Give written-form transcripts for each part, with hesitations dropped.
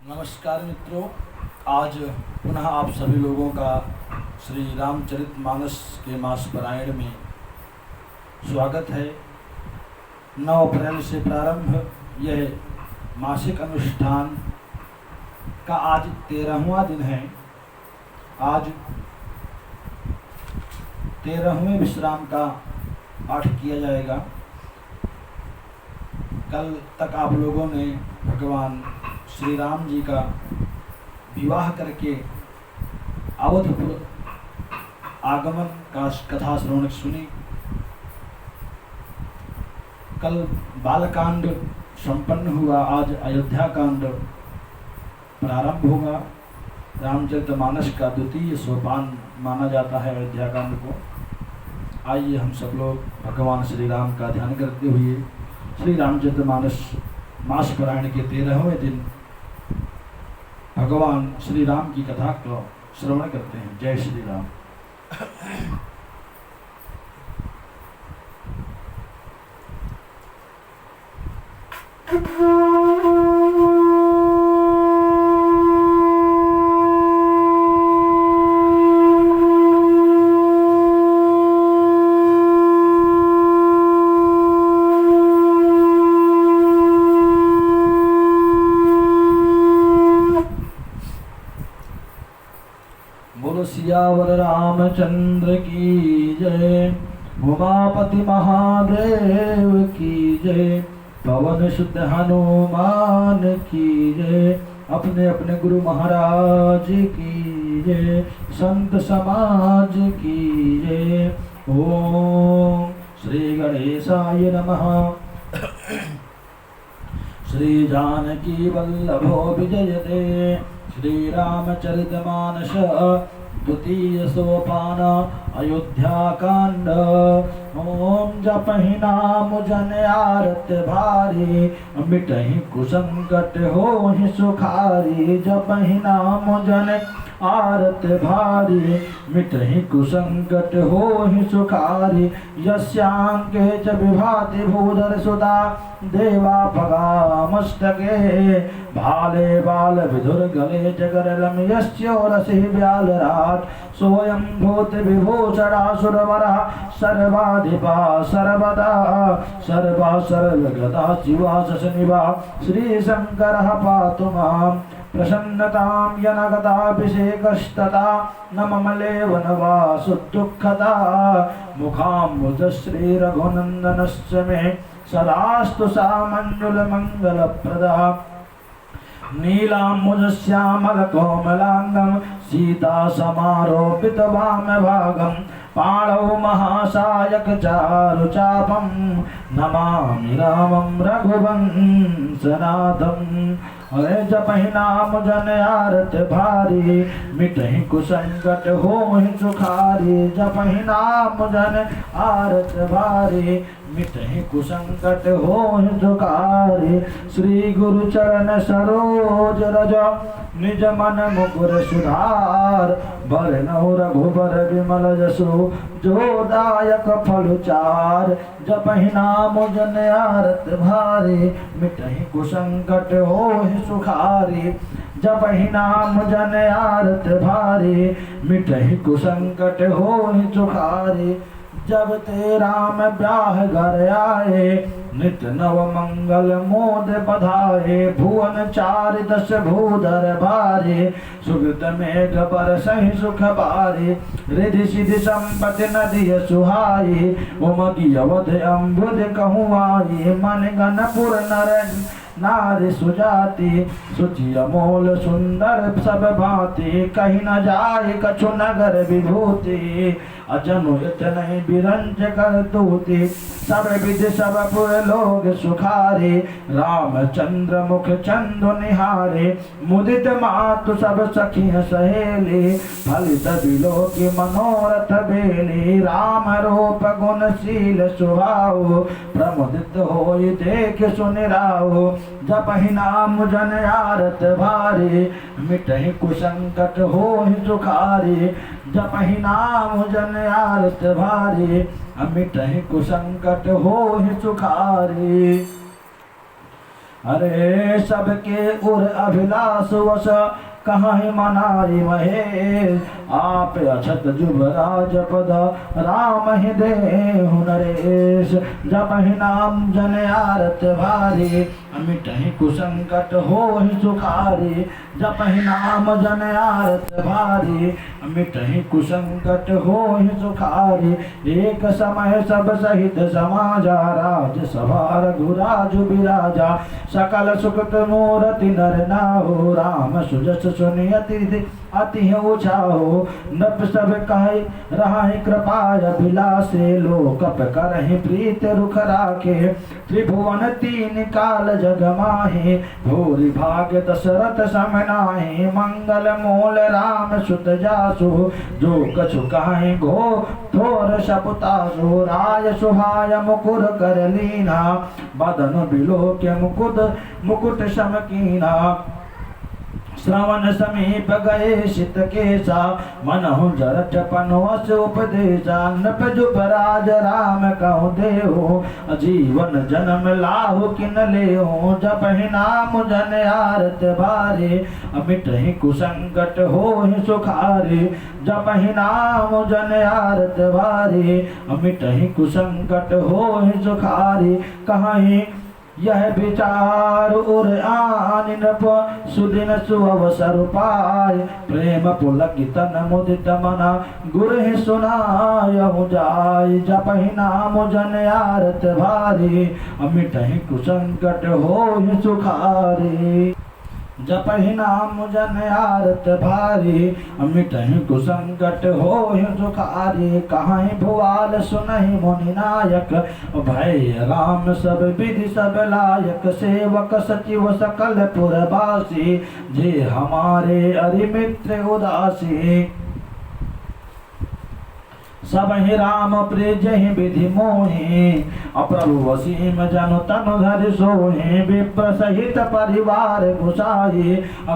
नमस्कार मित्रों, आज पुनः आप सभी लोगों का श्री रामचरितमानस के मास पारायण में स्वागत है। 9 अप्रैल से प्रारंभ यह मासिक अनुष्ठान का आज 13वां दिन है। आज 13वें विश्राम का पाठ किया जाएगा। कल तक आप लोगों ने भगवान श्री राम जी का विवाह करके अवधपुर आगमन का कथा श्रवण सुनी। कल बालकांड संपन्न हुआ, आज अयोध्या कांड प्रारंभ होगा। रामचरितमानस का द्वितीय सोपान माना जाता है अयोध्या कांड को। आइए हम सब लोग भगवान श्री राम का ध्यान करते हुए श्री रामचरितमानस मास पारायण के 13वें दिन भगवान श्री राम की कथा को श्रवण करते हैं। जय श्री राम। बोलो सियावर रामचंद्र की जय, उमापति महादेव की जय, पवन सुत हनुमान की जय, अपने अपने गुरु महाराज की जय, संत समाज की जय। ओम श्री गणेशाय नमः। श्री जानकी वल्लभो विजयते, श्री रामचरितमानस द्वितीय सोपान अयोध्या कांड। ओम जपहि नाम जन आरत भारी, मिटहि कुसंकट होहि सुखारी। जपहि नाम जन आरत भारी, मिटहि कुसंकट होहि सुखारी। यस्यांके च विभाति भूधर सुधा, देवा पगामस्तके। भाले बाल विधुर गले जगरलम, यस्योरसि व्यालराट। सोऽयं भूत विभूषणासुरवरः, सर्वाधिपा सर्वदा। सर्वा सर्वगदा शिवा शनिवा, श्रीशंकरः पातु मां। प्रसन्नतां यनगताभिषेकस्तथा, न ममलेव न वा सुदुःखदा। मुखाम्बुजश्री रघुनन्दनस्य मे, सदास्तु सा मञ्जुलमङ्गलप्रदा। नीलाम्बुजश्यामल कोमलांगं, सीता समारोपित वामभागं। पाणौ महासायक चारुचापं, नमामि रामं रघुवंशनाथं। अरे जपहि नाम जन आरत भारी, मिटहि कुसंकट होहि सुखारी। जपहि नाम जन आरत भारी, मिटहि कुसंकट होहि सुखारी। श्री गुरु चरण सरोज रज, निज मन मुकुर सुधार। बरनउँ रघुबर विमल जसु, जो दायक फल चार। जपहि नाम जन आरत भारी, मिटहि कुसंकट होहि सुखारी। जपहि नाम जन आरत भारी, मिटहि कुसंकट होहि सुखारी। जब ते राम ब्याह घर आए, नित नव मंगल मोद बधाए। भुवन 4 दश भूधर भारे, सुगत मेघ बरसहि सुख बारे। रिधि सिधि संपत्ति नदिय सुहाई, उमगी अवध अम्बुद कहूँ आई। मन गण पुर नर नारी सुजाति, सुचि अमोल सुंदर सब भांति। कहीं न जाए कछु नगर विभूति, अजनु इतने बिरंज कर दूती। सब विधि सब पुर लोग सुखारे, रामचंद्र मुख चंदु निहारे। मुदित मातु सब सखी सहेली, फलित बिलोकी मनोरथ बेली। राम रूप गुणशील स्वभाव, प्रमुदित होई देख सुनि राव। जपहि नाम जन आरत भारी, मिटहि कुसंकट होहि सुखारी। जपहि नाम जन आरत भारी, मिटहि कुसंकट होहि सुखारी। अरे सबके उर अभिलाष वश कहाँ मनाई महेश, आप अछत जुबराज पद राम ही दे नरेश। जपहि नाम जन आरत भारी, मिटहि कुसंकट होहि सुखारी। जपहि नाम जन आरत भारी, मिटहि कुसंकट होहि सुखारी। एक समय सब सहित समाजा, राज सभा रघुराज बिराजा। सकल सुखत मूरति नर नाहो, राम सुजस सुनियति अति उछाहो। नप सब कहि रहाहि कृपाय बिलासे, लोकप करहि प्रीत रुख राखे। त्रिभुवन तीन काल जग माहि, भूरि भाग दशरथ सम नाहि। मंगल मूल राम सुत जासु, जो कछु काहि घो थोर शपुतासु। राय सुहाय मुकुर कर लीना, बदन बिलोके मुकुट समकीना। श्रवण समीप गए शीत केसा, मनहु जरठ पनवस उपदेशा। नृप जुपराज राम कहु देहु, जीवन जन्म लाहु किन लेहु। जपहि नाम जन आरत भारी, मिटहि कुसंकट होहि सुखारी। जपहि नाम जन आरत भारी, मिटहि कुसंकट होहि सुखारी। कहीं यह विचार उर आनि नृप, सुदिन सुअवसर पाय। प्रेम पुलकित तन मुदित मना, गुरहि सुनायहु जाय। जपहि नाम जन आरत भारी, मिटहि कुसंकट होहि सुखारी। जपहि नाम जन आरत भारी, मिटहि कुसंकट होहि सुखारी। कहाहि भुआल सुनहि मुनि नायक, भय राम सब विधि सब लायक। सेवक सचिव सकल पुरवासी, जे हमारे अरिमित्र उदासी। सबहि राम प्रिय जहि विधि मोहि, अप्रभु वसीम जनु तनु धरि सोहि। विप्र सहित परिवार गुसाई,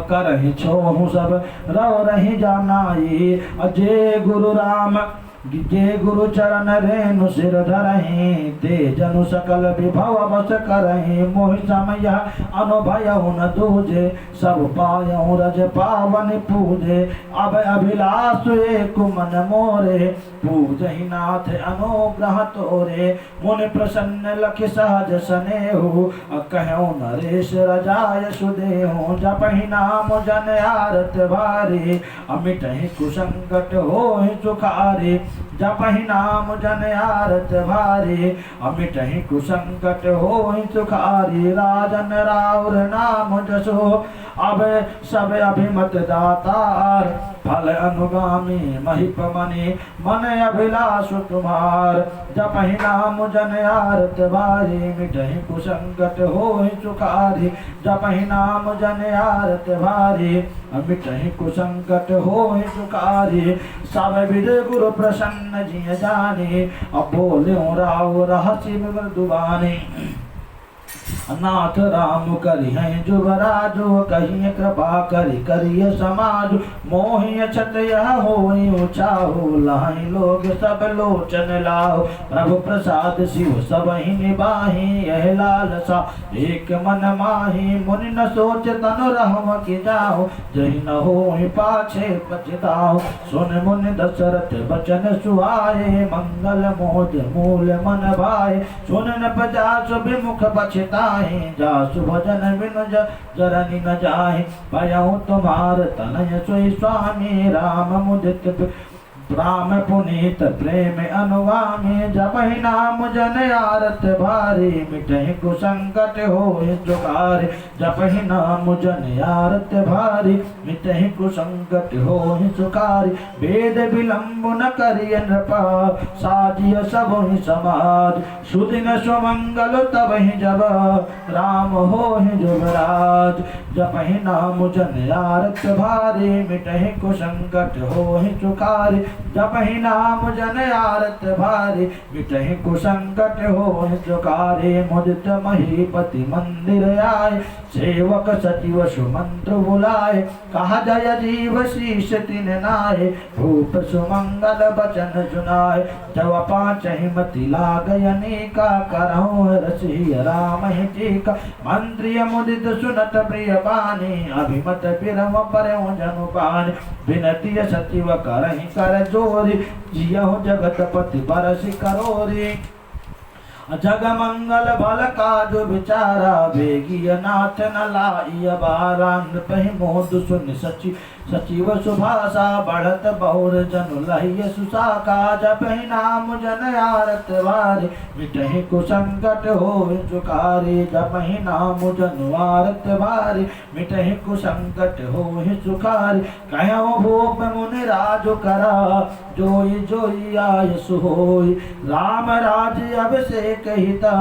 करहि छोहु सब रव रहि जानाई। जे गुरु राम जे गुरु चरण रेणु सिर धरहि, ते जनु सकल विभव बस करहि। मोहि समय अनुभयउ न दूजे, सब पायउ रज पावन पूजे। अब अभिलाष एक मन मोरे, पूजहि नाथ अनुग्रह तोरे। मुनि प्रसन्न लखि सहज सनेहु, कहु नरेश रजाय सुदेहु। जपहि नाम जन आरत भारी, मिटहि कुसंकट होहि सुखारी। जपहि नाम जन आरत भारी, मिटहि कुसंकट होहि सुखारी। राजन राउर नाम जसो, अब सब अभिमत दातार। फल अनुगामी महिप मनि, मन अभिलाष तुम्हार। जपहि नाम जन आरत भारी, मिटहि कुसंकट होहि सुखारी। जपहि नाम जन आरत भारी, मिटहि कुसंकट होहि सुखारी। सब विद गुरु प्रसन्न जिय जानी, अब बोल्यों राव रहसि मृदुबानी। नाथ राम करिहै जुबराजो, कहिए कृपा करिय समाज। मोहि अछत यह होई उचाहु, लहै लोग सब लोचन लाहु। प्रभु प्रसाद शिव सबहि निबाहि, यह लालसा एक मन माहि। मुनि न सोच तनु रहम कि जाहु, जहि न होई पाछे पछताहु। सुन मुनि दशरथ बचन सुहाए, मंगल मोद मूल मन भाए। सुन न पजासु विमुख पछताहि, जासु भजन बिनु जरनि न जाहि। भयउ तुम्हार तनय सोई स्वामी, राम मुदित राम पुनीत प्रेम अनुगामी। जपहि नाम जन आरत भारी, मिटहि कुसंकट होहि सुखारी। जपहि नाम जन आरत भारी, मिटहि कुसंकट होहि सुखारी। वेद विलंब न करिय नृपा, साजिय सबहि समाज। सुदिन सुमंगल तबहि जब, राम होहि जुबराज। जपहि नाम जन आरत भारी, मिटहि कुसंकट होहि सुखारी। जपहि नाम जन आरत भारी, मिटहि कुसंकट होहि सुखारी। मुदित महीपति मंदिर आए, सेवक सचिव सुमंत्र बुलाए, कहा जय जीव शीश तिन नाये, भूप सुमंगल बचन सुनाए। जब पाँच हिमति लागय अनेका, करहु रसिय राम ही टीका। मंत्रिय मुदित सुनत प्रिय बानी, अभिमत पिरम परम जनु पानी। विनती सचिव करहि कर जोरी, जियहु जगतपति बरसि करोरी। जग मंगल भल काज विचारा, बेगिय नाथ न लाइय बारा। नृपहि मोद सुन सचिव सुभाषा, बढ़त बहुर जनु लहिय सुसाका। जपहि नाम जन आरत वारे, मिटहि कुसंकट होय सुखारे। जपहि नाम जन आरत वारे, मिटहि कुसंकट होय सुखारे। कहउँ भूप मुनि राजु करा, जोई जोई आय सुहोय। राम राज्य अभिषेक हिता,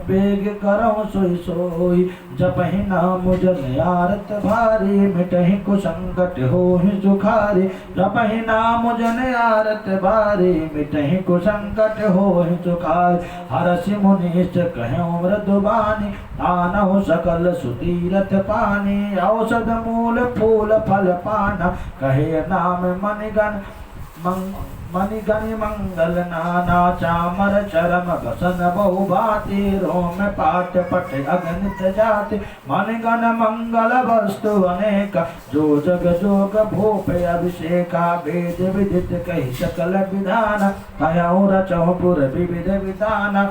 बेग करहु सोई सोई। जपहि नाम जन आरत भारी, मिटहि कुसंकट होहि सुखारे। जपहि नाम जन आरत भारी, मिटहि कुसंकट होहि सुखारे। हरषि मुनीश कहउँ मृदु बानी, आनहु सकल सुतीरथ पानी। औषध मूल फूल फल पाना, कहे नाम मनिगण मणिगण मंगल नाना। चामर चरम बसन बहु भांति, रोम पाट पट अगणित जाति। मणिगण मंगल वस्तु अनेक, जो जग जोग भूप अभिषेका। वेद विदित कहि सकल विधान, कहउँ रचहु पुर विविध विधान।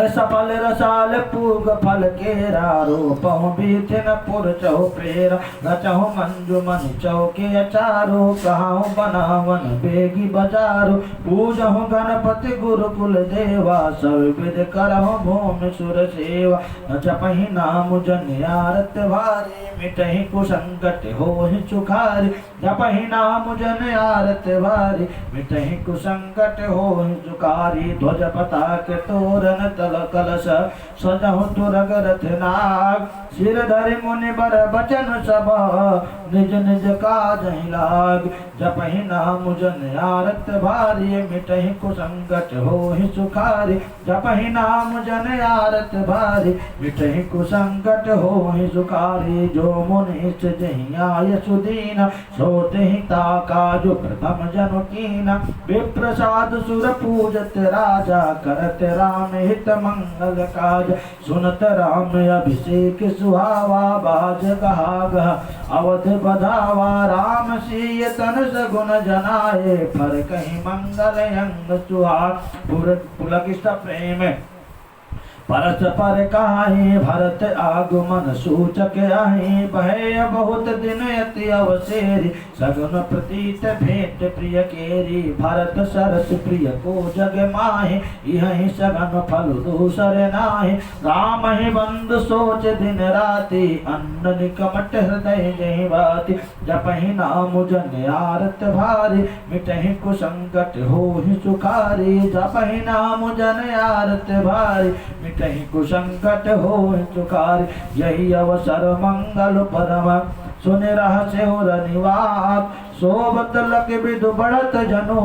सफल रसाल पूग फल केरा, रूपहु बीथिन पुर चहु प्रेरा। रचहु मंजु मनि चौके अचारो, कहाहु बनावन बेगी बजारो। पूजहु गणपति गुरुकुल देवा, सब विध करहु भूमि सुर सेवा। जपहि नाम जन आरत भारी, मिटहि कुसंकट होहि सुखारे। जपहि नाम जन आरत भारी, मिटहि कुसंकट होहि सुखारे। ध्वज पताक तोरण तल कलश, सजहु तुरग रथ नाग। सिर धरि मुनि बर बचन सब, निज निज काजहि लाग। जपहि नाम जन आरत भारी, मिटहि कुसंकट होहि सुखारे। जपहि नाम जन आरत भारी, मिटहि कुसंकट होहि सुखारे। जो मुनीश जहि आय सुदीन, सो तेहि ताका जो प्रथम जनु कीना। विप्रसाद सुर पूजत राजा, करत राम हित मंगल काज। सुनत राम अभिषेक सुहावा, बाज गहा अवध बधावा। राम सिय तन सगुन जनाए, फर कहीं मंगल अंग सुहाग। पुलकित प्रेम परस पर काहे, भरत आगमन सूचक आहि। भय बहुत दिन अति अवसेरी, सगुन प्रतीत भेंट प्रिय केरी। भरत सरस प्रिय को जग माहि, यही सगन फल दूसर नाहि। राम ही बंद सोच दिन राति, अन्न निकमट हृदय जहि बाति। जपहि नाम जन आरत भारी, मिटहि कुसंकट होहि सुखारी। जपहि नाम जन आरत भारी, मिटहि कुसंकट होहि सुखारी। यही अवसर मंगल परम, सुन रहस्य निवास। सोबत लक विदु बढ़त जनो,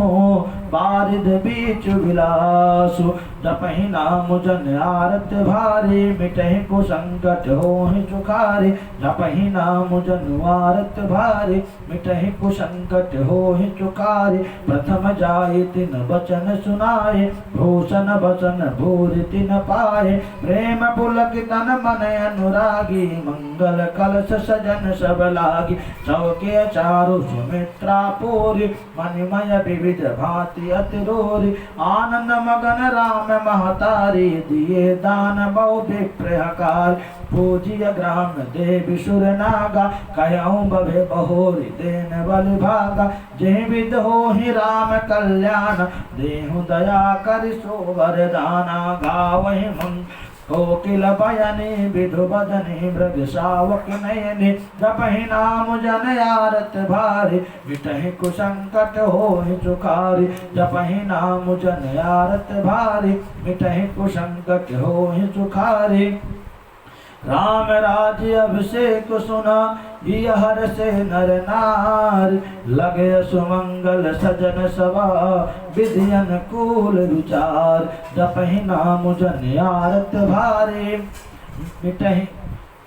बारिद बीच विलासु। जपहि नाम जन आरत भारी, मिटहि कुसंकट होहि सुखारी। जपहि नाम जन आरत भारी, मिटहि कुसंकट होहि सुखारी। प्रथम जाय तिन बचन सुनाए, भूषण बचन भूरि तिन पाए। प्रेम पुलकित तन मन अनुरागी, मंगल कलश सजन सब लागी। चौके चारु सुमित्रा पूरी, मणिमय विविध भांति अतिरोरी। आनंद मगन राम महतारी, दिए दान बहु विप्रहकार। पूजिय ग्राम देवी सुर नागा, कहऊँ बभे बहोरी देन बलि भागा। जय विद होहि राम कल्याण, देहु दया करि सो वरदाना। गावहि मंग कोकिल बयनी, विधु बदनी मृग शावक नयनी। जपहि नाम जन आरत भारी, मिटहि कुसंकट होहि सुखारी। जपहि नाम जन आरत भारी, मिटहि कुसंकट होहि सुखारी। राम राज्य अभिषेक सुना, हर से नर नार। लगे सुमंगल सजन सभा, विधि अनुकूल विचार। जपहि नाम जन आरत भारी, मिटहि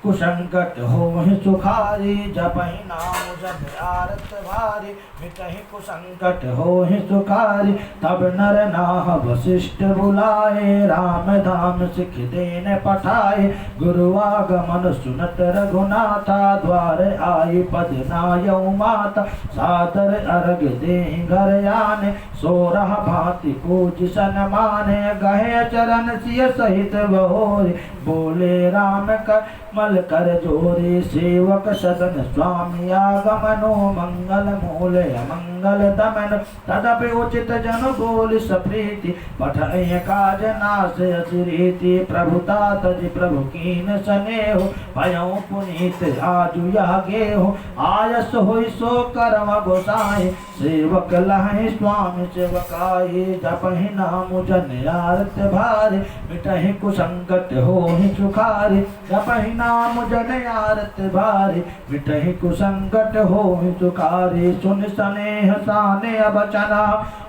कुसंकट होहि सुखारी जपहि नाम जप आरत भारी मिटहि कुसंकट होहि सुखारी तब नर नाह वशिष्ठ बुलाए राम धाम सिख देन पठाए गुरु आगमन सुनत रघुनाथा द्वार आई पद नायौ माता सादर अर्घ दे घर आने सोरह भांति पूज सन्माने गहे चरण सिय सहित बहोरे बोले राम कमल कर जोरे सेवक सदन स्वामी आगमनो मंगल मूल अमंगल दमन तदपि उचित जन बोल सप्रीति पठय काज नाश असिरीति प्रभुता तज प्रभु कीन स्नेहो भयउ पुनीत आजु यागेहो आयस होई सो करम गोसाई सेवक लहै स्वामी सेवकाई जपहि नाम जन आरत भारी मिटहि कुसंकट होहि सुखारी जपहि नाम जन आरत भारी मिटहि कुसंकट होहि सुखारी सुन स्नेह साने बचना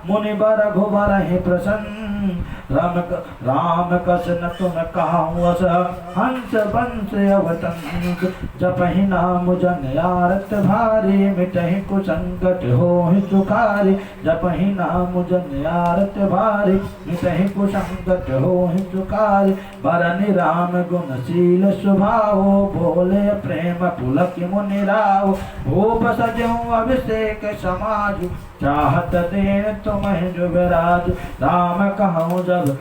मुनि बर घुबरहि प्रसन्न राम कसन तुम कहूँ अस हंस बंस अवतंस जपहि नाम जन आरत भारी मिटहि कुसंकट होहि सुखारी जपहि नाम जन आरत भारी मिटहि कुसंकट होहि सुखारी बरनि राम गुणशील स्वभाव बोले प्रेम पुलक मुनि राव भूप सजऊ अभिषेक समाजु चाहत देन तुम्हें जुगराज राम कहूँ जब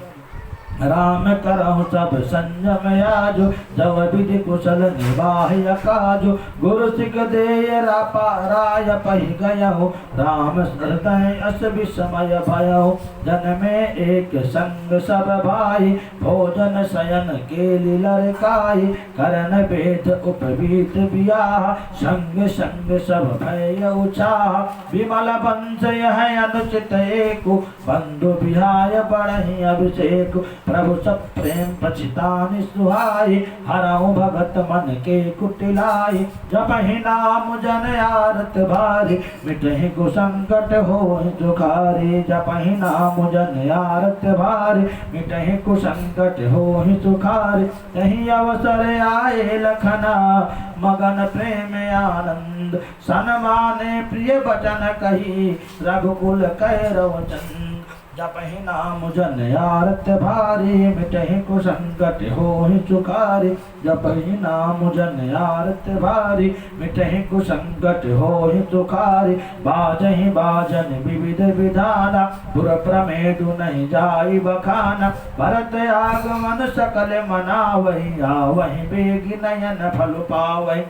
राम करहु सब संयम याजो जब विधि कुशल निवाह काजो गुरु सिख दे राय पहि गयहु राम हृदय अस विस्मय भयहु जन में एक संग सब भाई भोजन शयन के लड़काई करण भेद उपवीत बियाह संग संग सब भय उछाह विमल वंश यह अनुचित एको बंधु बिहाय बढ़हि अभिषेक प्रभु सब प्रेम पछितानि सुहाई हरऊ भगत मन के कुटिलाई जपहि नाम जन आरत भारी मिटहि कुसंकट होहि सुखारी जपहि नाम जन आरत भारी मिटहि कुसंकट होहि सुखारी तहि अवसर आए लखना मगन प्रेम आनंद सनमाने प्रिय वचन कही रघुकुल कैरव चंद जपहि नाम जन आरत भारी मिटहि कुसंकट होहि सुखारी जपहि नाम जन आरत भारी मिटहि कुसंकट होहि सुखारी बाजहि बाजन विविध विधाना पुर प्रमेदु नहीं जाई बखाना भरत आगमन सकल मनावहि आवहि बेगी नयन फल पावहि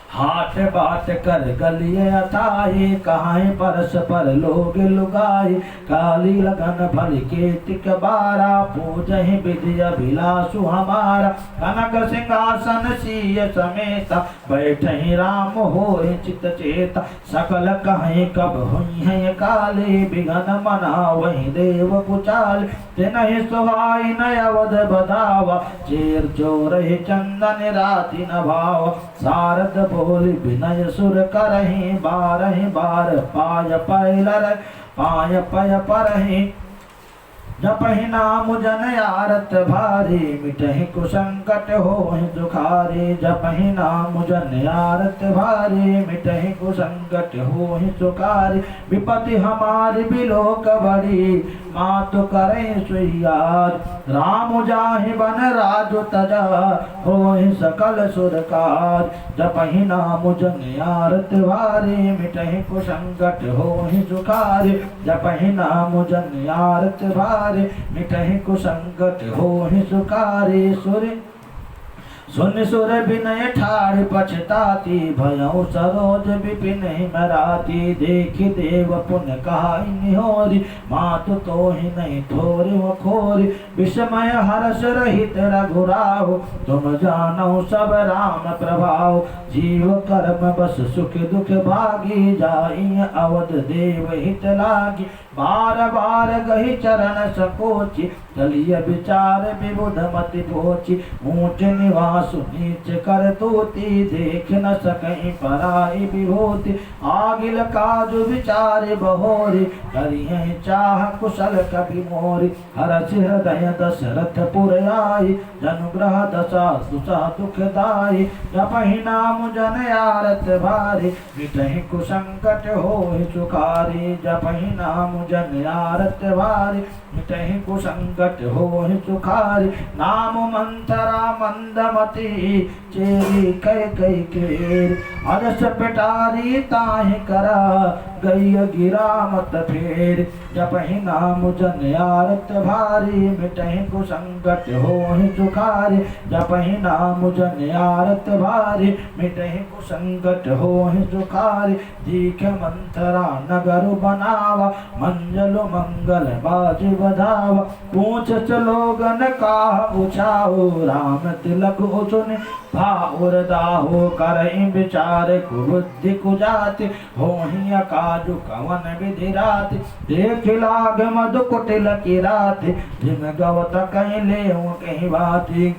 हाथ बात कर गलिए अथाई कहाई परस पर लोग लुगाई काली लगन भल के तिक बारा पूजहि विधि अभिलाषु हमारा कनक सिंहासन सीय समेत बैठहि राम होय चित चेता सकल कहीं कब हुई है काले बिघन मना वही देव कुचाल तेनहि सुहाई न अवध बधावा चेर चोर चंदन राति न भाव सारद बोली विनय सुर करहि बार पाय पैलर पाय पय परहि जपहि नाम जन आरत भारी मिटहि कुसंकट होहि सुखारी जपहि नाम जन आरत भारी मिटहि कुसंकट होहि सुखारी विपति हमारी बिलोक बड़ी मातु करे सुयार राम जाहि बन राजु तजा होहि सकल सुरकार जपहि नाम जन आरत भारी मिटहि कुसंकट होहि सुखारी जपहि नाम जन आरत भारी मिटहि कुसंकट होहि सुखारी सुन सुर विनय ठाड़ पछताती भयउ सरोज विपिन मराती देखि देव पुन कहाई निहोरी मातु तो ही नहीं थोरी वो खोरी विस्मय हर्ष रहित रघुराव तुम जानो सब राम प्रभाव जीव कर्म बस सुख दुख भागी जाई अवध देव हित लागी बार बार गही चरण सकोचि तलिय विचार विबुध मति भोची ऊंच निवास नीच कर तोती देख न सकहीं पराई विभूति आगिल काजु विचार बहोरी करियं चाह कुशल कवि मोरी हरष हृदय दशरथ पुर आई जनुग्रह दशा दुसा दुखदाई जपहि नाम जन आरत भारी मिटहि कुसंकट होहि सुखारी जपहि नाम जन आरत भारी मिटहि कुसंकट होहि सुखारी नाम मंथरा मंदमती चेरी कई केर अरस पिटारी ताहि करा गई गिरा मत फेर जपहि नाम जन आरत भारी मिटहि कुसंकट होहि सुखारी जपहि नाम जन आरत भारी मिटहि कुसंकट होहि सुखारी दीख मंथरा नगर बनावा मंजल मंगल बाज बधावा पूछ चलोगन का उछाओ राम तिलक सुन भाउर दाहो करई विचार कुबुद्धि कुजाति होहि अकाजु कवन विधि राति देख लाग मधु कुटिल की राति जिम गवत कहीं ले कहीं बाती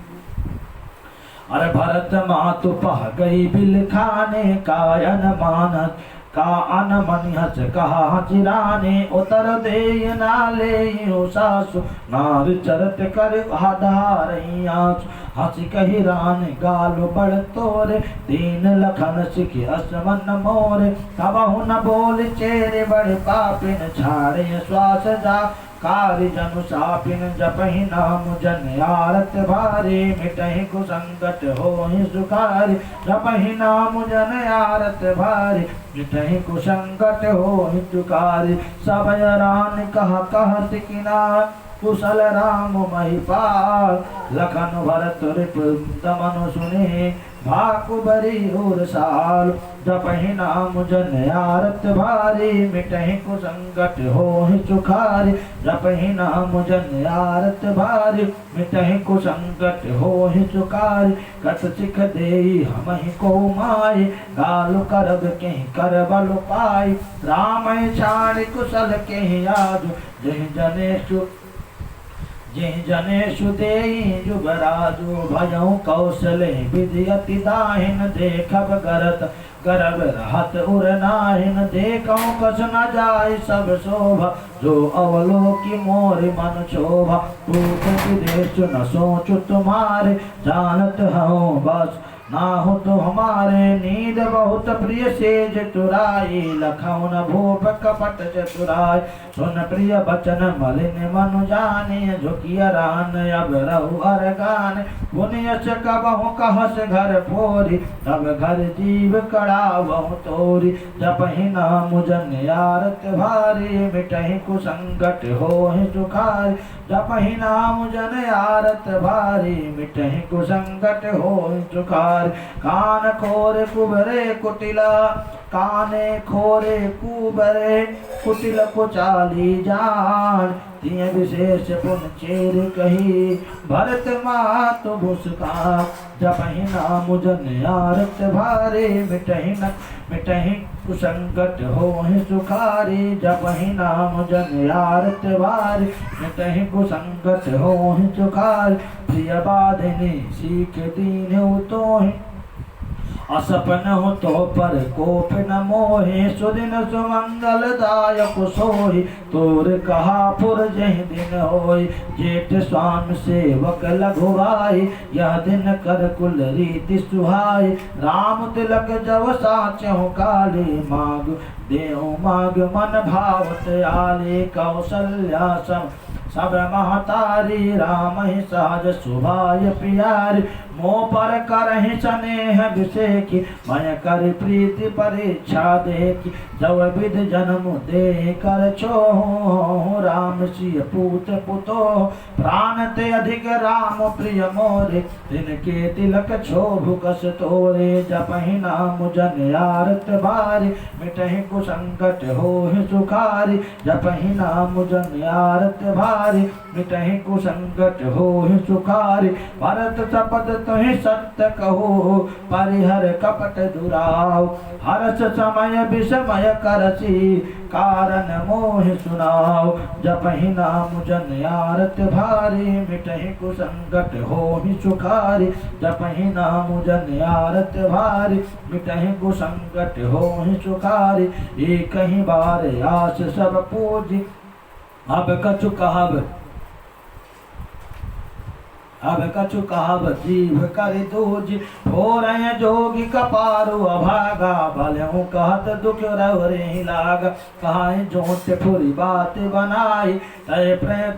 अरे भरत मातु पह गई बिल खाने कायन मानत का अन मन हस कहा चिराने उतर दे नाले सासु नार चरत कर हाधारही आंसू हंसी कही रान गाल बड़ तोरे तीन लखन सिख असमन मोरे कबहु न बोल चेरे बड़े पापिन छाड़े श्वास जा कार्य जनु सापिन जपहि नाम जन आरत भारी मिटहि कुसंकट होहि सुखारी जपहि नाम जन आरत भारी मिटहि कुसंकट होहि सुखारी सब रान कह सिकिना कुशल राम महिपाल लखन भरत रिपु दमन सुने भाकुबरी और साल जपहि नाम जन आरत भारी मिटहि कुसंकट होहि सुखारी जपहि नाम जन आरत भारी मिटहि कुसंकट होहि सुखारी कत सिख देई हमहि को माय गाल करब कहीं कर बल पाई राम छाड़ कुशल के आजु जिह जनेषु देई जुबराजु भयउ कौशले विधि अति दाहिन देखब गरत गर्भ रहत उर नाहिन देखऊं कस न जाय सब शोभा जो अवलोकी मोर मन शोभा पूत विदेश न सोचु तुम्हारे जानत हूँ बस ना हो तो हमारे नींद बहुत प्रिय से चतुराई लखौन भूप कपट चतुराई सुन प्रिय बचन मलिन मनु जाने झुकिया रान अब रहु अरगान पुण्यस कबहु कहस घर फोरी तब घर जीव कड़ावहु तोरी जपहि नाम जन आरत भारी मिटहि कुसंकट होहि सुखारी जपहि नाम जन आरत भारी मिटहि कुसंकट होहि सुखारी कान खोरे कुबरे कुटिला काने खोरे कुबरे कुटिल कुचाली जान तिय विशेष पुन चेर कही भरत मातु भुसका जपहि नाम जन आरत भारी मिटहि कुसंकट होहि सुखारी जपहि नाम जन आरत भारी मिटहि कुसंकट होहि सुखारी प्रिय बाधिनी सीख दीन तोहि असपन हो तो पर कोप न मोहे सुदिन सुमंगल दायक सोहि तोर कहा पुर जह दिन होय जेठ स्वामी सेवक लघुवाई यह दिन कर कुल रीति सुहाई राम तिलक जव साचहु काले माग देहु माग मन भावत आले कौशल्या सब महतारी राम ही सहज सुभाय प्यारी मोह पर करहि स्नेह विषेखी मय कर प्रीति परीक्षा देखी जव विध जन्म दे कर छो राम सिय पूत पुतो प्राण ते अधिक राम प्रिय मोरे तिनके तिलक क्षोभ कस तोरे जपहि नाम जन आरत भारी मिटहि कुसंकट होहि सुखारी जपहि नाम जन आरत भारी मिटहि कुसंकट होहि सुखारी भरत सपद कहे सत्य कहो परिहर कपट दुराव। हर्ष समय विषमय करसी कारण मोह सुनाओ। जपहि नाम जन आरत भारी मिटहि कुसंगत होहि सुखारी। जपहि नाम जन आरत भारी मिटहि कुसंगत होहि सुखारी। एक ही बार आस सब पूजी अब कछु कहब जीव कर दूज। हो रहे जोगी कपारु अभागा भले कहत दुख रवरे लाग। कहाई जोत फुरी बात बनाई तय प्रेम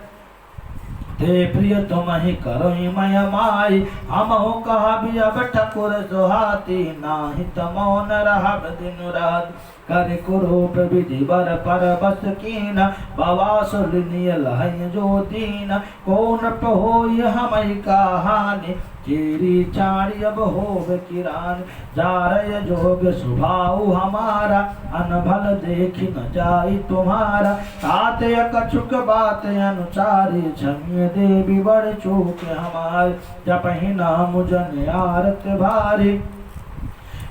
ते प्रिय तुम ही करो मय माई। हम हो कहा भी अब ठकुर सुहाती नाही तमौन रहब दिन रात। कर कुरूप विधि बर पर बस कीन बवासुर नियल है जो दीन। कौन पहोय हमई कहानी चेरी चाड़ी अब होव किरान। जारय जोग स्वभाव हमारा अनभल देखी न जाई तुम्हारा। ताते कछुक बात अनुसारी क्षम्य देवी बड़ चूक हमार। जपहि नाम जन आरत भारी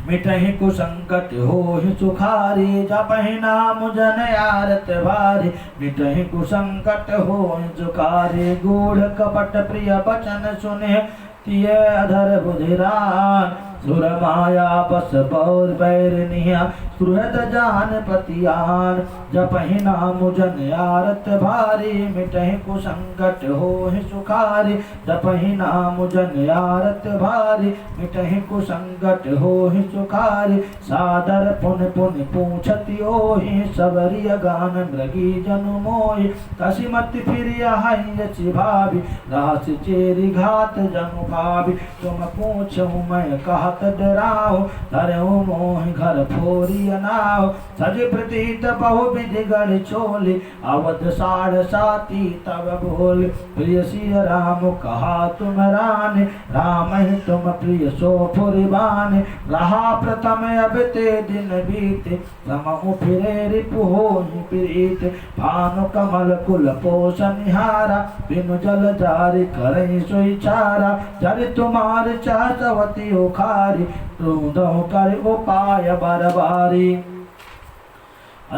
मिटहि कुसंगत होहि सुखारी। जपहि नाम जन आरत भारी मिटहि कुसंगत होहि सुखारी। गूढ़ कपट प्रिय वचन सुने तिय अधर बुधिरान। सुर माया बस बौर बैरनिया सुहृद जान पतियान। जपहि नाम जन आरत भारी मिटहि कुसंगत होहि सुखारी। जपहि नाम जन आरत भारी मिटहि कुसंगत होहि सुखारी। सादर पुन पुन पूछति ओहि सबरिय गान मृगी जनु मोहि। कसिमत फिरिय हयचि भावी रास चेरी घात जनु भावी। तुम पूछो मैं कहत डराओ धरऊ मोह घर फोरी नाव। सज प्रतीत बहु विधि गढ़ छोली अवध साढ़ साती तब बोल। प्रिय सिय राम कहा तुम रानी राम ही तुम प्रिय सो फुरिबान। रहा प्रथम अब ते दिन बीते समहु फिरे रिपु होहि प्रीत। भानु कमल कुल पोष निहारा बिनु जल जारी करहि सोई चारा। जरि तुम्हार चाहतवती उखारी क्रोधों कर उपाय बरबारी।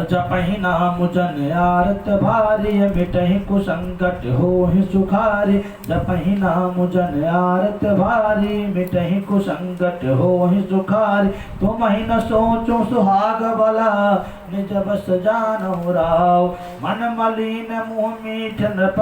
जपहि नाम जन आरत भारी मिटहि कुसंगत होहि सुखारी। जपहि नाम जन आरत भारी मिटहि कुसंगत होहि सुखारी। तुम ही न सोचो सुहाग बला निज बस जानो राव। मन मलिन मुँह मीठ नृप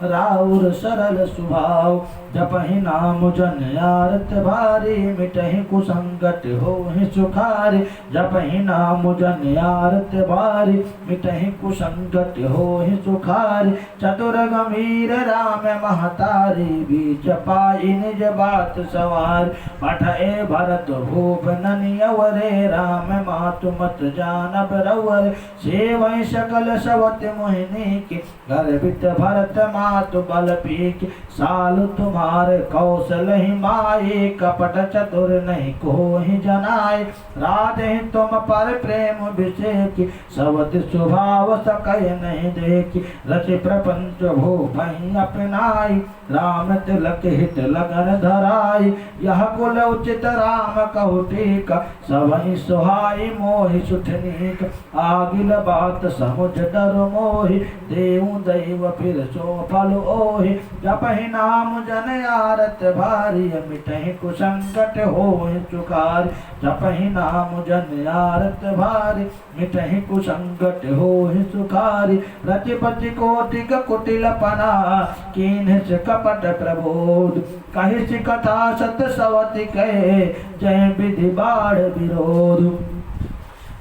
राउर सरल स्वभाव। जपहि नाम जन आरत भारी मिटहि कुसंगत होहि सुखारी। जपहि नाम जन आरत भारी मिटहि कुसंगत होहि सुखारी। चतुर गंभीर राम महतारी बीच पाई निज बात सवार। पठए भरत भूप ननियवरे राम मातु मत जानब रवर। सेवै सकल सवत मोहिनी के गर्भित भरत मातु बल पीक। साल तुम्हारे कौशल माये कपट चतुर नहीं कोहि जनाय। राधे तुम पर प्रेम विषेक सवत स्वभाव सकय नहीं देखी। रचि प्रपंच भूपहि अपनाई राम तिलक हित लगन धराई। यह कुल उचित राम कहु टीक सबहि सुहाई मोहि सुठनीक। आगिल बात समुझ डर मोहि देऊ दैव फिर सो फल ओहि। जपहि नाम जन आरत भारी मिटहि कुसंगत होहि सुखारी। जपहि नाम जन आरत भारी मिटहि कुसंगत होहि सुखारी। रतिपति कोटिक कुटिल पना कीन्ह कपट प्रबोध। कहि कथा सत सवति कहे जय विधि बाढ़ विरोध।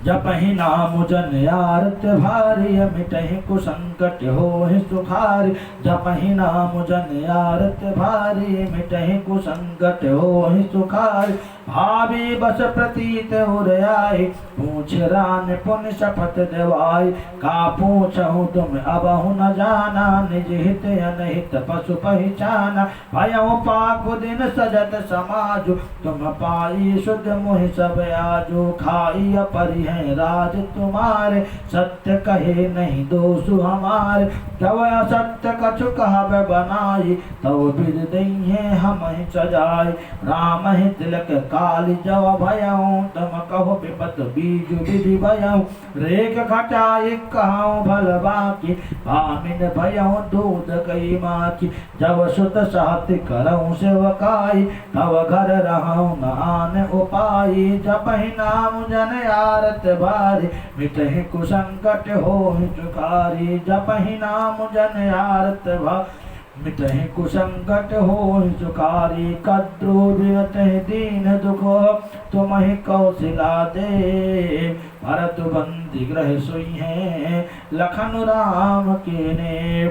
जपहि नाम जन आरत भारी मिटहि कुसंगत होहि सुखारी। जपहि नाम जन आरत भारी मिटहि कुसंगत होहि सुखारी। भावी बस प्रतीत उर आए, पूछ रान पुन शपथ दिवाई। का पूछहु तुम अबहु न जाना, निज हित अनहित पशु पहचाना। भयउ पाकु दिन सजत समाजु, तुम पाई शुद्ध मोहि सब आजु। खाई अपरिह राज तुम्हारे, सत्य कहे नहीं दोषु हमारे। तव असत्य कछु कहब बनाई, तव बिद दइहे हम सजाई। राम ही तिलक काल जव भयउ, तुम कहो विपत बीज विधि भयउ। रेख खटाई कहूँ भल बाकी, भामिन भयउ दूध कई माकी। जब सुत सहति करऊँ सेवकाई, तव घर रहूँ न आन उपाई। जपहि नाम जन आरत भारी, मिटहि कुसंकट होहि सुखारी। जपहि नाम जन आरत भारी, मिटहि कुसंकट होहि सुखारी। कद्रोह दीन दुख, तुमहि कौशिला दे। भरत बंदी ग्रह सोई है, लखन राम के ने।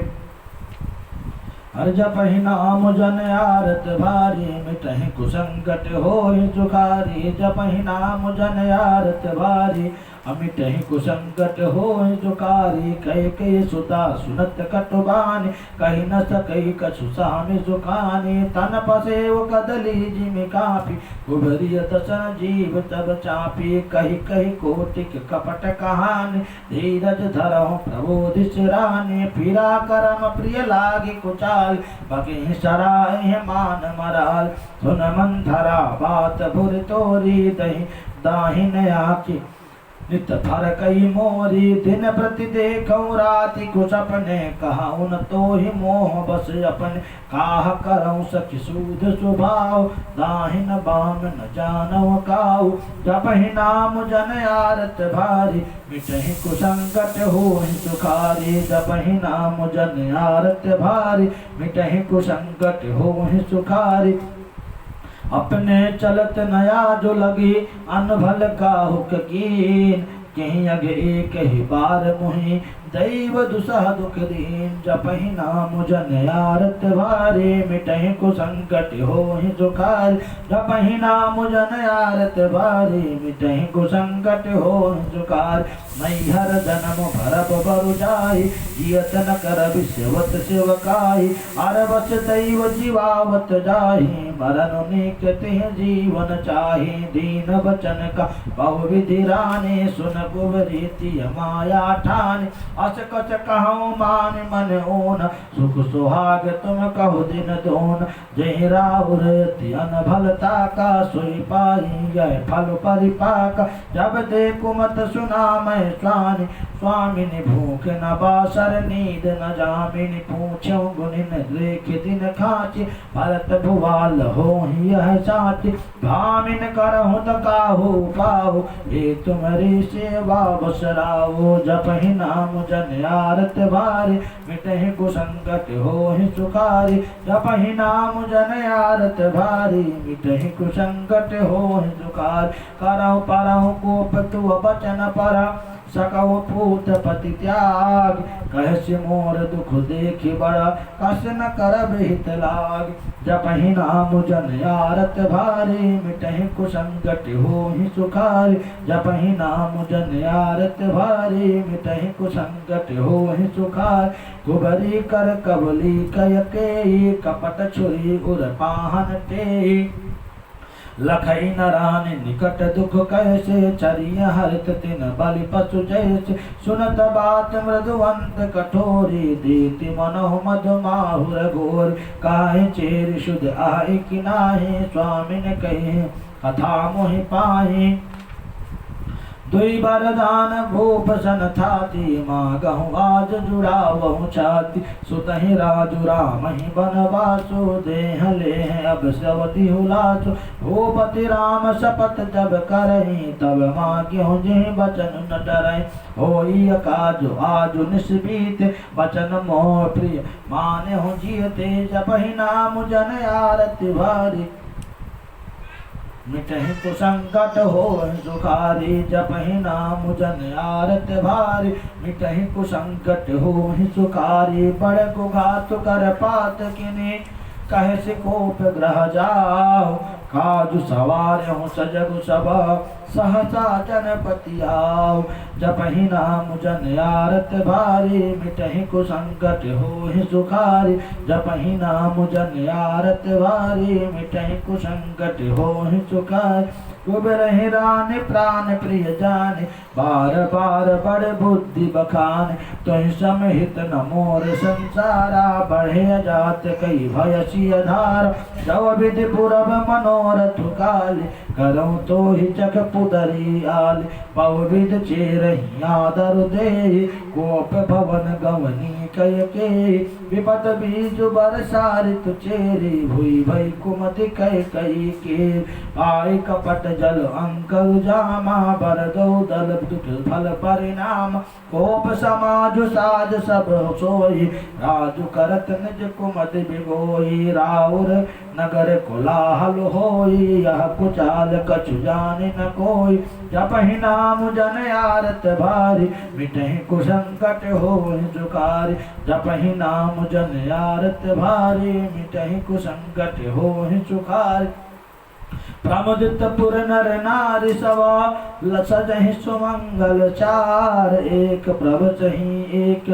हर जपहि नाम जन आरत भारी, मिटहि कुसंकट होहि सुखारी। जपहि नाम जन आरत भारी, अमिटहि कुसंकट होहि सुखारी। कह के सुता सुनत कटुबानी, कही न सकई कछु सामि सुखानी। तन पसेव कदली जिमि कापी, उभरिय दसन जीव तब चापी। कही कही कोटिक कपट कहानी, धीरज धरहु प्रबोधिस रानी। फिरा करम प्रिय लागी कुचाल, बगे सराय मान मराल। सुन मंथरा बात भुर तोरी, दही दाहिन आँखि नित फर कई मोरी। दिन प्रति देखऊँ राति को सपने, कहाऊँ न तो ही मोह बस अपने। काह करऊँ सखी सूध स्वभाव, दाहिन बाम न जानव काऊ। जपहि नाम जन आरत भारी, मिटहि कुसंकट होहि सुखारी। जपहि नाम जन आरत भारी, मिटहि कुसंकट होहि सुखारी। अपने चलत नया जो लगी, अनभल का हुक कीन। कहीं अगे एक ही बार मुहि, दैव दुसह दुख दीन। जपहि नाम जन आरत भारी, मिटहि कुसंकट होहि सुखारी। जपहि नाम जन आरत भारी, मिटहि कुसंकट होहि सुखारी। नैहर जन्म भरब बरु जाई, जियत न करबि सेवत सेवकाई। अरबस दैव जीवावत जाहि, मरन निकति जीवन चाहि। दीन बचन का बहुविधि रानी, सुन कुवरीति माया ठानी। अस कच कहूँ मान मन ओन, सुख सुहाग तुम कहो दिन दोन। जय राउर अति अनभलता का, सोई पाई गए फल परिपाक। जब देखो मत सुना मैं स्वामी, स्वामिनि भूख न बासर नींद न जामिनि। पूछो गुनिन लेख दिन खाची, भरत भुवाल हो यह साची। भामिन करहु त काहू पाहु, ये तुम्हारी सेवा बसराओ। जपहि नाम जन आरत भारी, मिटहि कुसंकट होहि सुखारी। जपहि नाम जन आरत भारी, मिटहि कुसंकट होहि सुखारी। करहु परहु कोप तुअ बचन पर, सकौ पूत पति त्याग। कहसि मोर दुख देखि बड़ा, कस न करब हित लाग। जपहि नाम जन आरत भारी, मिटहि कुसंकट होहि सुखारी। जपहि नाम जन आरत भारी, मिटहि कुसंकट होहि सुखारी। कुबरी कर कबली कय के, कपट छुरी उर पाहन ते। लखई नरान निकट दुख कैसे, चरिय हरित तिन बलि पशु जैसे। सुनत बात मृदुवंत कठोरी, दीति मनोह मधुमाहुर घोर। काहे चेर शुद्ध आए कि नाहि, स्वामिन कहे कथा मोहि पाहि। दुई बरदान भूप सन थाती, मांगहु आज जुड़ावहु छाती। सुतहि राजु रामहि बनवासु, देह लेह अब सवति हुलासु। भूपति राम शपथ जब करहि, तब मांग्यहु जे बचन न डरहि। होई काजु आजु निस्बीत, बचन मोह प्रिय मानहु जियते। जपहि नाम जन आरति भारी, मिटहि कुसंकट होहि सुखारी। जपहि नाम जन आरत भारी, मिटहि कुसंकट होहि सुखारी। बड़ कुघात कर पात किने, कहे सिकोप ग्रह जाओ, काजु सवार हूँ सजगु सब, सहसा जनपति आओ। जपहि नाम जन आरत भारी, मिटहि कुसंकट होहि सुखारी। जपहि नाम जन आरत भारी, मिटहि कुसंकट होहि सुखारी। कुबरहि रानी प्राण प्रिय जाने, बार बार बड़ बुद्धि बखाने। तुहि समहित न मोर संसारा, बढ़े जात कई भयसी आधार। जव विधि पुरब मनोरथ काले, करऊँ तो ही चख पुतरी आले। पव विध चेरहि आदर दे, कोप भवन गवनी कय के। विपत बीज बरसा ऋतु चेरी, भुई भई कुमति कय कई के। आय कपट जल अंकर जामा, बरदो दल दुख फल परिणाम। कोप समाज साज सब सोई, राजु करत निज कुमति बिगोई। राउर नगर कोलाहल होई, यह कुचाल कछु जाने न कोई। जपहि नाम जन आरत भारी, मिटहि कुसंकट होहि सुखारी। जपहि नाम जन आरत भारी, मिटहि कुसंकट होहि सुखारी। प्रमुदित पुर नर नारी सवा, सजहि सुमंगल चार। एक प्रवचहि एक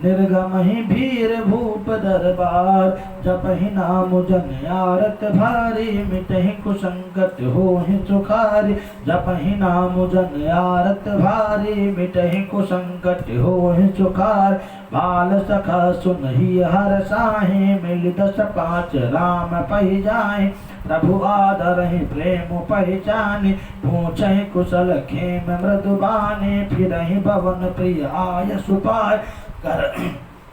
निर्गमहि भीर भूप दरबार। जपहि नाम जन आरत भारी, मिटहि कुसंकट होहि सुखारी। जपहि नाम जन आरत भारी, मिटहि कुसंकट होहि सुखारी। बाल सखा सुनहि हर साहि, मिल दस पाँच राम पहि जाहि। प्रभु आदरहि प्रेम पहचाने, पूछहि कुशल खेम मृदुबाने। फिरहि भवन प्रिय आय सुपाय,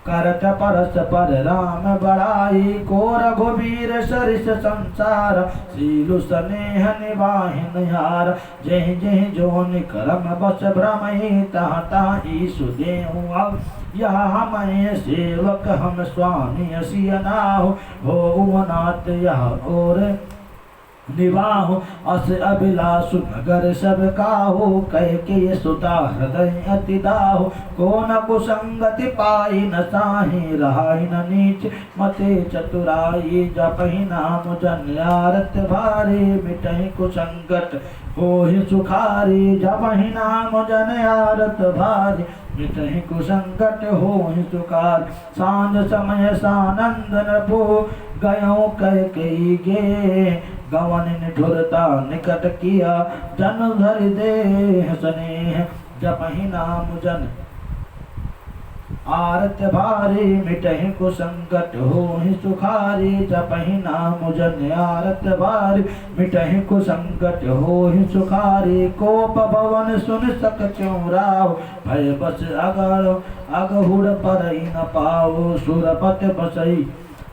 करत परस पर राम बड़ाई। को रघुबीर सरिस संसार, सीलु स्नेह निवाहिन हार। जेहि जेहि जोनि करम बस भ्रमहि, तहाँ तहाँ ईसु देहु अब। यह हमें सेवक हम स्वामी सिय नाहु, हो नाथ यह और निवाहु। अस अभिलाषु नगर सब काहु, कह के सुता हृदय अति दाहु। को न कुसंगति पाई न साहि, रहाई न नीच मते चतुराई। जपहि नाम जन आरत भारी, मिटहि कुसंकट होहि सुखारी। जपहि नाम जन आरत भारी, मिटहि कुसंकट होहि सुखारी। सांझ समय सानंद नभो, गयों कह कई गे। गवन निठुरता निकट किया, जन धर देह स्नेह। जपहि नाम जन आरत भारी, मिटहि कुसंकट होहि सुखारी। जपहि नाम जन आरत भारी, मिटहि कुसंकट होहि सुखारी। कोप भवन सुन सक क्यों राव, भय बस अगहुड़ परई न पाओ। सुरपत बसई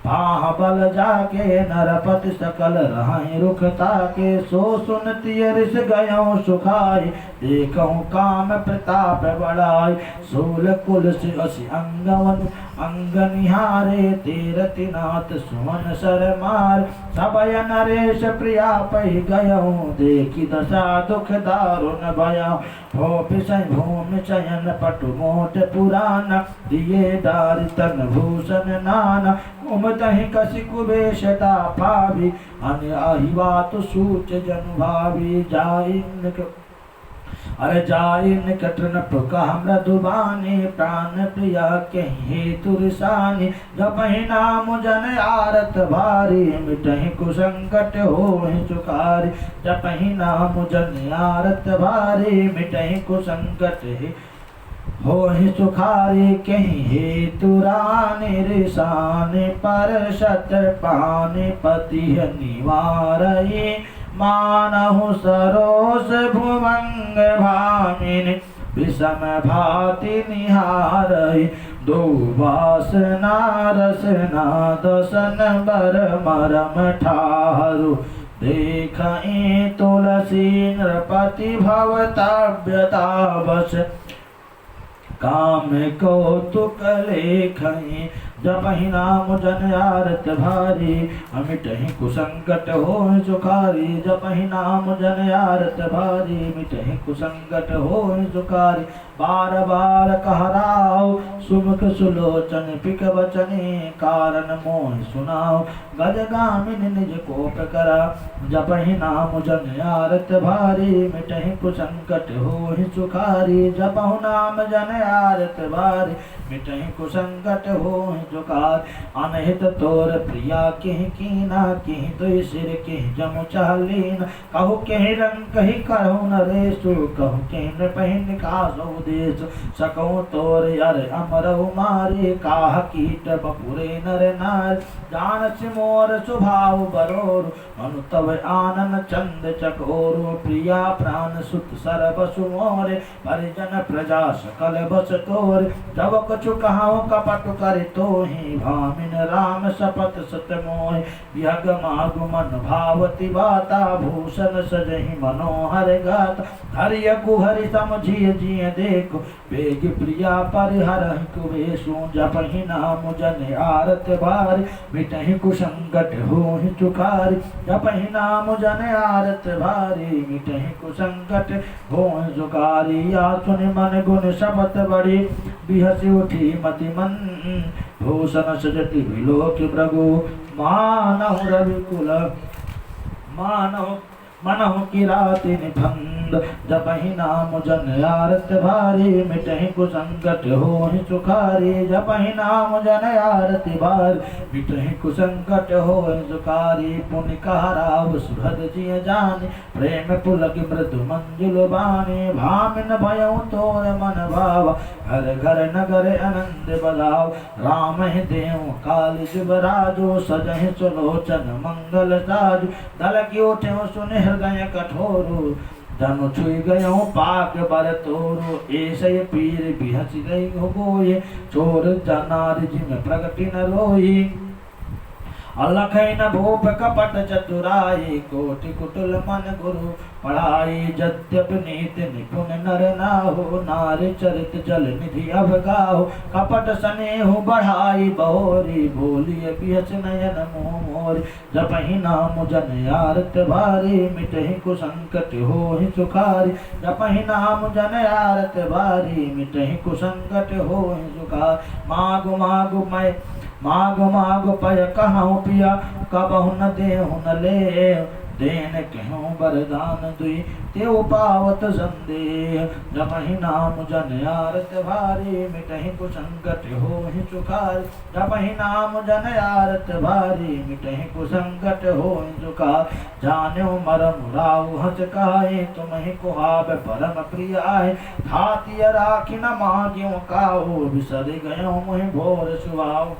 पाह बल जाके, नरपति सकल रहाई रुखता के। सो सुनती ऋष गयों सुखाई, देखूं काम प्रताप बढ़ाई। सूल कुल असी अंगवन अंग निहारे, तीरति नाथ सुमन सर मार। सबय नरेश प्रिया पहि गयों, देखी दशा दुख दारुण भया। हो पिसै भूमि चयन पटु मोट पुराना, दिए दारि तन भूषण नाना। उमतहि कसी कुबेशता पावी, अन्य अहिवात सूच जन भावी। जाई निकट न पुका मृदुबानी, प्राण प्रिया के हेतु रिसानी। जपहि नाम जन आरत भारी, मिटहि कुसंकट होहि सुखारी। जपहि नाम जन आरत भारी, मिटहि कुसंकट होहि सुखारी। कहि हेतु रानी रिसानी, पर शत पानी पति निवारई। मानहु सरोस भुवंग भामिनी, विषम भाति निहारई। दो वासना रसना दसन बर मरम ठारु। देखई तुलसी नृपति भवताव्यता बस, काम कौतुक लेखई। जपहि नाम जन आरत भारी मिटहि कुसंकट होय सुखारी जपहि नाम जन आरत भारी मिटहि कुसंकट होय सुखारी बार बार कहराओ सुमुख सुलोचन पिक वचने कारण मोह सुनाओ गजगामिन निज कोप करा जपहि नाम जन आरत भारी मिटहि कुसंकट होहि सुखारी जपहु नाम जन आरत भारी मिटहि कुसंकट होहि सुखार अनहित तोर प्रिया केहि कीना केहि दुई सिर केहि जमु चालीन कहु केहि रंग कहि करहु नरेशु कहु केहि नृपहि निकासौ देश सकौ तोर अर अमरहु मारे काह कीट बपुरे नर नार जानस मोर स्वभाव बरोरु मनु तव आनन चंद चकोरु प्रिया प्राण सुत सरब सुमोरे परिजन प्रजा सकल बस तोर जब कछु कहाओ कपट कर तोहि भामिन राम शपथ सत मोहि विहग मागु मन भावती बाता भूषण सजहि मनोहर गाता हरिय कुहरि समझिय जिय देखो बेग प्रिया परिहर कुबेशु जपहि नाम जन आरत भारी मिटहि कुसंकट होहि चुकारी जपहि नाम जन आरत भारी मिटहि कुसंकट होहि चुकारी या सुनि मन गुण शबत बड़ी बिहसी उठी मति मन भूषण सजति विलोक भृगु मानहु रविकुल मानहु मनहु किराति निबंध जपहि नाम जन आरत भारी मिटहि कुसंकट होहि सुखारी जपहि नाम जन आरत भारी मिटहि कुसंकट होहि सुखारी पुनि कहराव सुहृद जिय जानि प्रेम पुलक मृदु मंजुल बानी भामिन भयउ तोर मन भाव हर घर नगर आनंद बलाव राम ही देव काल जुबराजो सजहि सुलोचन मंगल साजु दल की उठे सुनि हृदय कठोरु धनु छुई गयो पाक बर तोरो ऐसे पीर बिहस गई हो गोये चोर जनार जिम प्रगति न रोई अलखै न भूप कपट चतुराई कोटि कुटुल मन गुरु पढ़ाई यद्यपि नीति निपुण नर नाहु नारी चरित जल निधि अवगाहु कपट स्नेहु बढ़ाई बहोरी बोलिए बिहस नयन मुँह मोरी जपहि नाम जन आरत भारी मिटहि कुसंकट होहि सुखारी जपहि नाम जन आरत भारी मिटहि कुसंकट होहि सुखारी मागु मागु मैं माग माग पय कहूँ पिया कबहु न देहु न ले देन कहूँ वरदान दुई तेउ पावत संदेह जपहि नाम जन आरत भारी मिटहि कुसंकट होहि सुखारी जपहि नाम जन आरत भारी मिटहि कुसंकट होहि सुखारी जान्यो मरम राहु हस काहे तुम्हि कुहाब परम प्रिय आए खातिय राखि न माग्यो काहू बिसर गयो मुहि भोर सुहाओ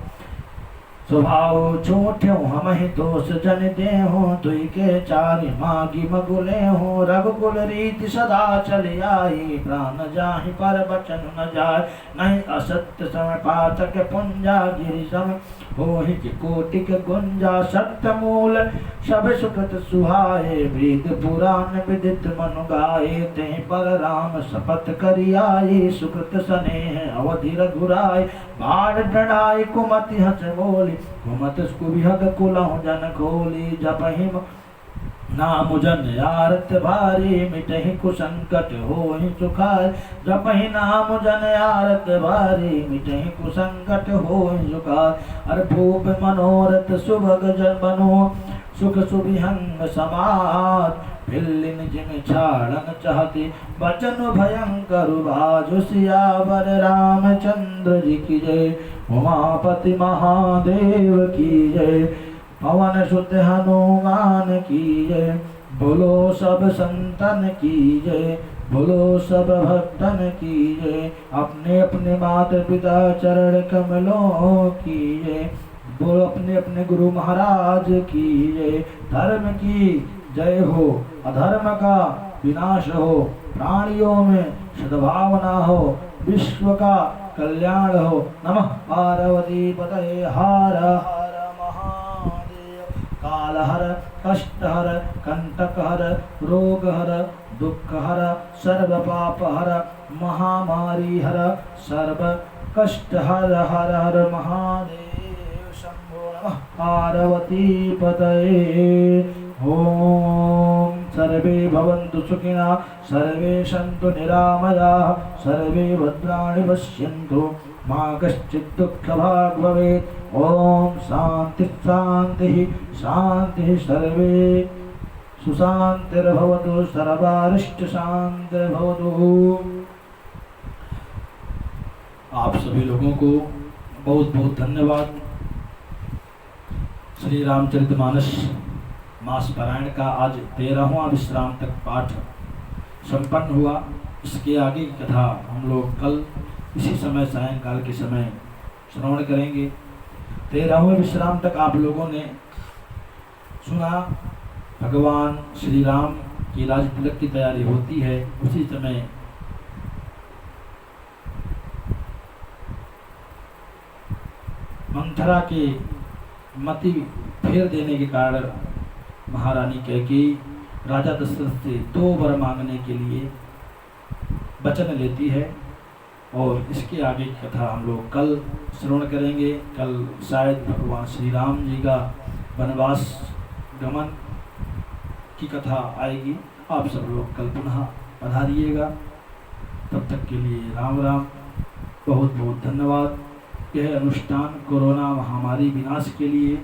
स्वभाव छोट्यो हम ही दोष जन देहो दुई के चारि मागी मगुले हो रघुकुल रीति सदा चली आई प्राण जाहि पर बचन न जाय नहीं असत्य समय पातक पुंजा गिरि सम होहि कोटिक गुंजा सत्य मूल सब सुखत सुहाए वेद पुराण विदित मनु गाए ते पर राम शपथ करि आई सुकृत स्नेह अवधि रघुराय बाढ़ डढ़ाई कुमति हस बोली कुमत कुबिहग कुलहु जन खोली जपहि नाम जन आरत भारी मिटहि कुसंकट होहि सुखारी जपहि नाम जन आरत भारी मिटहि कुसंकट होहि सुखारी अर भूप मनोरथ सुभग जन बनो सुख सुबिहंग समाज भिल्लिन जिम छाड़न चाहती बचन भयंकर बाजु सियावर रामचंद्र जी की जय उमापति महादेव की जय पवन सुत हनुमान की जय बोलो सब संतन की जय बोलो सब भक्तन की जय अपने अपने माता पिता चरण कमलों की जय बोलो अपने अपने गुरु महाराज की जय धर्म की जय हो अधर्म का विनाश हो प्राणियों में सद्भावना हो विश्व का कल्याण हो नमः पार्वती पतये हर हर महादेव काल हर कष्ट हर कंटक हर रोग हर दुख हर सर्व पाप हर महामारी हर सर्व कष्ट हर हर हर महादेव। पार्वती पतये। ओम सर्वे भवन्तु सुखिनः, सर्वे सन्तु निरामयाः, सर्वे भद्राणि पश्यन्तु, मा कश्चित् दुःखभाग् भवेत्। ओम शान्ति शान्ति शान्ति, सर्वे सुशान्तिर्भवतु, सर्वारिष्ट शान्तिर्भवतु। आप सभी लोगों को बहुत बहुत धन्यवाद। श्री रामचरितमानस मास पारायण का आज 13वां विश्राम तक पाठ संपन्न हुआ। इसके आगे की कथा हम लोग कल इसी समय सायंकाल के समय श्रवण करेंगे। 13वें विश्राम तक आप लोगों ने सुना भगवान श्री राम की राज तिलक की तैयारी होती है। उसी समय मंथरा के मति फेर देने के कारण महारानी कैकेयी राजा दशरथ से 2 वर मांगने के लिए वचन लेती है। और इसके आगे की कथा हम लोग कल श्रवण करेंगे। कल शायद भगवान श्री राम जी का वनवास गमन की कथा आएगी। आप सब लोग कल पुनः पधारिएगा। तब तक के लिए राम राम, बहुत बहुत धन्यवाद। यह अनुष्ठान कोरोना महामारी विनाश के लिए,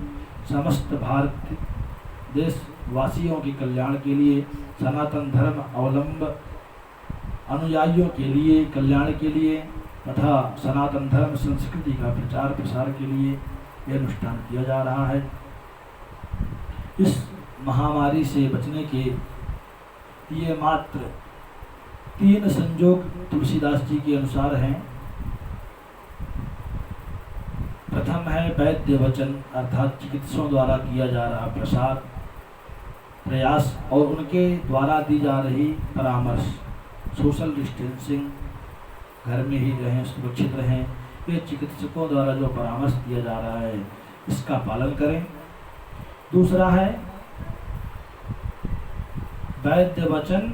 समस्त भारत देशवासियों के कल्याण के लिए, सनातन धर्म अवलंब अनुयायियों के लिए कल्याण के लिए तथा सनातन धर्म संस्कृति का प्रचार प्रसार के लिए यह अनुष्ठान किया जा रहा है। इस महामारी से बचने के ये मात्र 3 संयोग तुलसीदास जी के अनुसार हैं। प्रथम है वैद्य वचन, अर्थात चिकित्सकों द्वारा किया जा रहा प्रसार प्रयास और उनके द्वारा दी जा रही परामर्श, सोशल डिस्टेंसिंग, घर में ही रहें, सुरक्षित रहें। ये चिकित्सकों द्वारा जो परामर्श दिया जा रहा है इसका पालन करें। दूसरा है वैद्य वचन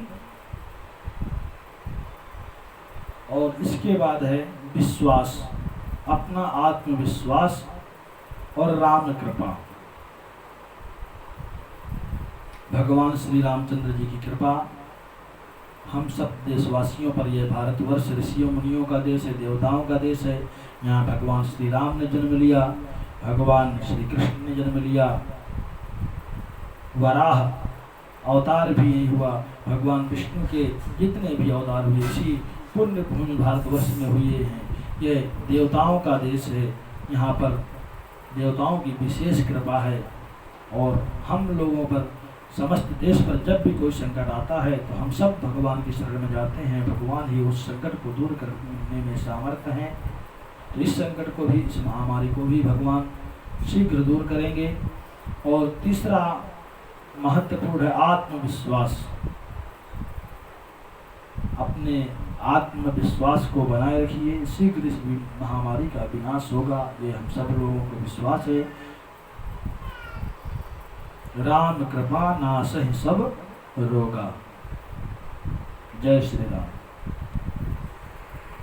और इसके बाद है विश्वास, अपना आत्मविश्वास और राम कृपा। भगवान श्री रामचंद्र जी की कृपा हम सब देशवासियों पर, यह भारतवर्ष ऋषियों मुनियों का देश है, देवताओं का देश है। यहाँ भगवान श्री राम ने जन्म लिया, भगवान श्री कृष्ण ने जन्म लिया, वराह अवतार भी यही हुआ, भगवान विष्णु के जितने भी अवतार हुए इसी पुण्य भूमि भारतवर्ष में हुए हैं। यह देवताओं का देश है, यहाँ पर देवताओं की विशेष कृपा है। और हम लोगों पर, समस्त देश पर जब भी कोई संकट आता है तो हम सब भगवान की शरण में जाते हैं। भगवान ही उस संकट को दूर करने में सामर्थ्य हैं। तो इस संकट को भी, इस महामारी को भी भगवान शीघ्र दूर करेंगे। और तीसरा महत्वपूर्ण है आत्मविश्वास। अपने आत्मविश्वास को बनाए रखिए, शीघ्र इस महामारी का विनाश होगा, ये हम सब लोगों को विश्वास है। राम कृपा नासहि सब रोगा। जय श्री राम।